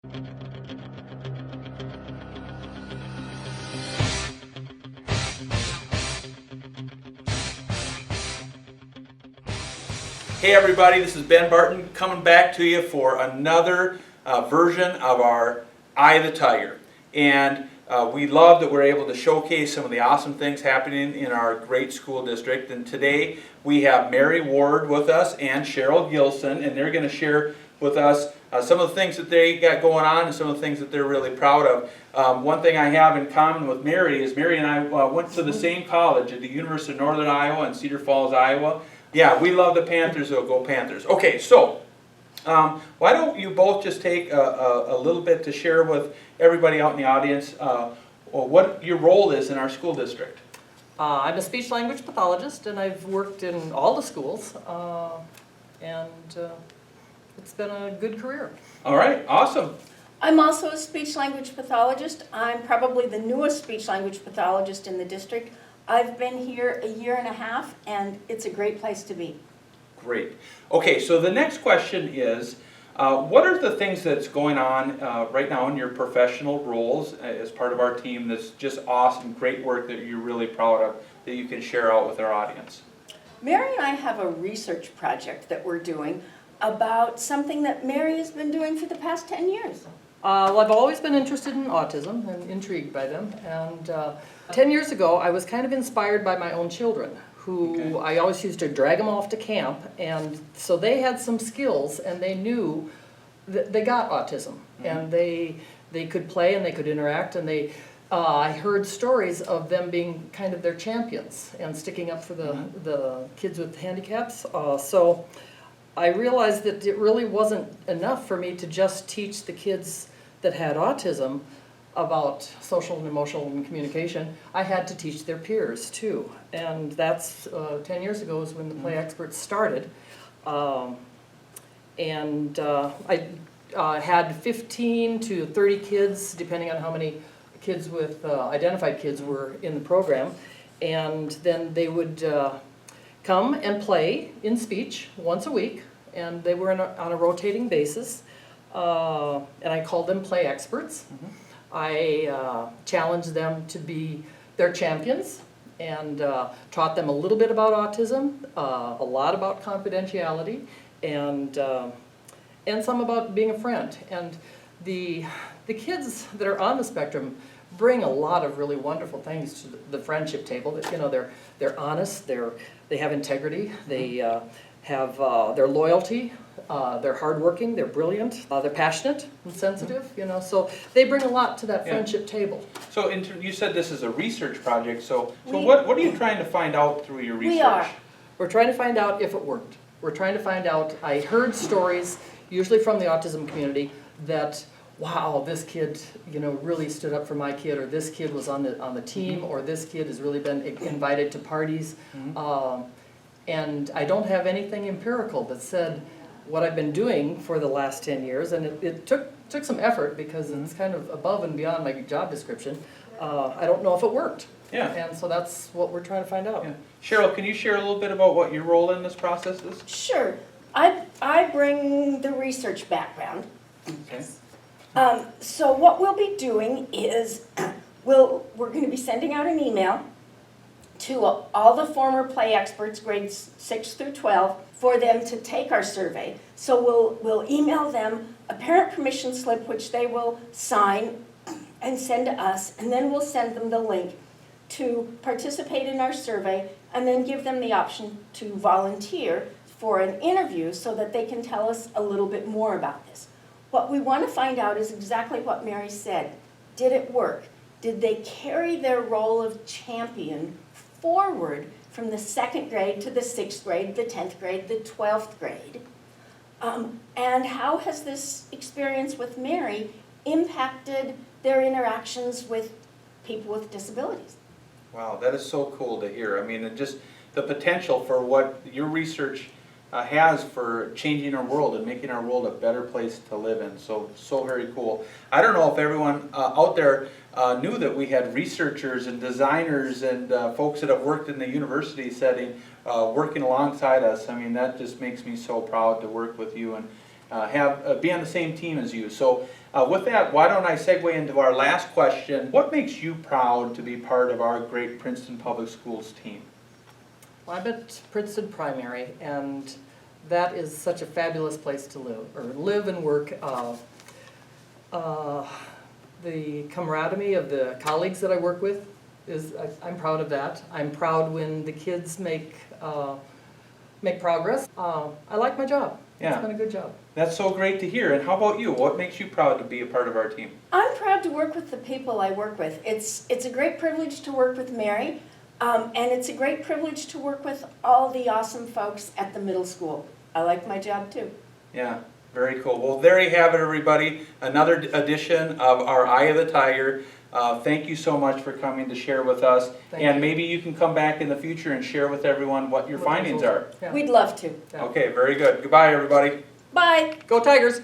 Hey everybody, this is Ben Barton coming back to you for another version of our Eye of the Tiger. And we love that we're able to showcase some of the awesome things happening in our great school district. And today we have Mary Ward with us and Cheryl Gilson, and they're going to share with us some of the things that they got going on and some of the things that they're really proud of. One thing I have in common with Mary is Mary and I went to the same college at the University of Northern Iowa in Cedar Falls, Iowa. Yeah, we love the Panthers, so go Panthers. Okay, so why don't you both just take a little bit to share with everybody out in the audience what your role is in our school district. I'm a speech-language pathologist, and I've worked in all the schools, and it's been a good career. All right, awesome. I'm also a speech-language pathologist. I'm probably the newest speech-language pathologist in the district. I've been here a year and a half, and it's a great place to be. Great. Okay, so the next question is, what are the things that's going on right now in your professional roles as part of our team that's just awesome, great work that you're really proud of that you can share out with our audience? Mary and I have a research project that we're doing about something that Mary has been doing for the past 10 years. Well, I've always been interested in autism and intrigued by them, and 10 years ago I was kind of inspired by my own children, who I always used to drag them off to camp, and so they had some skills and they knew that they got autism, and they could play and they could interact, and I heard stories of them being kind of their champions and sticking up for the kids with handicaps. So I realized that it really wasn't enough for me to just teach the kids that had autism about social and emotional and communication. I had to teach their peers too, and that's 10 years ago is when the Play Experts started. I had 15 to 30 kids, depending on how many kids with identified kids were in the program, and then they would come and play in speech once a week, and they were on a rotating basis, and I called them Play Experts. I challenged them to be their champions and taught them a little bit about autism, a lot about confidentiality, and some about being a friend. And the kids that are on the spectrum bring a lot of really wonderful things to the friendship table. That, you know, they're honest, they have integrity, they have their loyalty, they're hardworking, they're brilliant, they're passionate and sensitive, you know, so they bring a lot to that friendship table. So you said this is a research project, so what are you trying to find out through your research? We're trying to find out if it worked. We're trying to find out, I heard stories, usually from the autism community, that wow, this kid, you know, really stood up for my kid, or this kid was on the team, or this kid has really been invited to parties. And I don't have anything empirical that said what I've been doing for the last 10 years, and it took some effort because it's kind of above and beyond my job description. I don't know if it worked. Yeah. And so that's what we're trying to find out. Yeah. Cheryl, can you share a little bit about what your role in this process is? Sure. I bring the research background. Okay. So what we'll be doing is we're going to be sending out an email to all the former Play Experts, grades 6 through 12, for them to take our survey. So we'll email them a parent permission slip, which they will sign and send to us, and then we'll send them the link to participate in our survey, and then give them the option to volunteer for an interview so that they can tell us a little bit more about this. What we want to find out is exactly what Mary said. Did it work? Did they carry their role of champion forward from the 2nd grade to the 6th grade, the 10th grade, the 12th grade? And how has this experience with Mary impacted their interactions with people with disabilities? Wow, that is so cool to hear. I mean, just the potential for what your research has for changing our world and making our world a better place to live in. So very cool. I don't know if everyone out there knew that we had researchers and designers and folks that have worked in the university setting working alongside us. I mean, that just makes me so proud to work with you. be on the same team as you. So with that, why don't I segue into our last question? What makes you proud to be part of our great Princeton Public Schools team? Well, I'm at Princeton Primary, and that is such a fabulous place to live and work. The camaraderie of the colleagues that I work with I'm proud of that. I'm proud when the kids make progress. I like my job. Yeah. It's been a good job. That's so great to hear. And how about you? What makes you proud to be a part of our team? I'm proud to work with the people I work with. It's a great privilege to work with Mary, and it's a great privilege to work with all the awesome folks at the middle school. I like my job too. Yeah, very cool. Well, there you have it, everybody. Another edition of our Eye of the Tiger. Thank you so much for coming to share with us. Thank and you. maybe you can come back in the future and share with everyone what your findings are. Yeah. We'd love to. Yeah. Okay, very good. Goodbye, everybody. Bye. Go Tigers!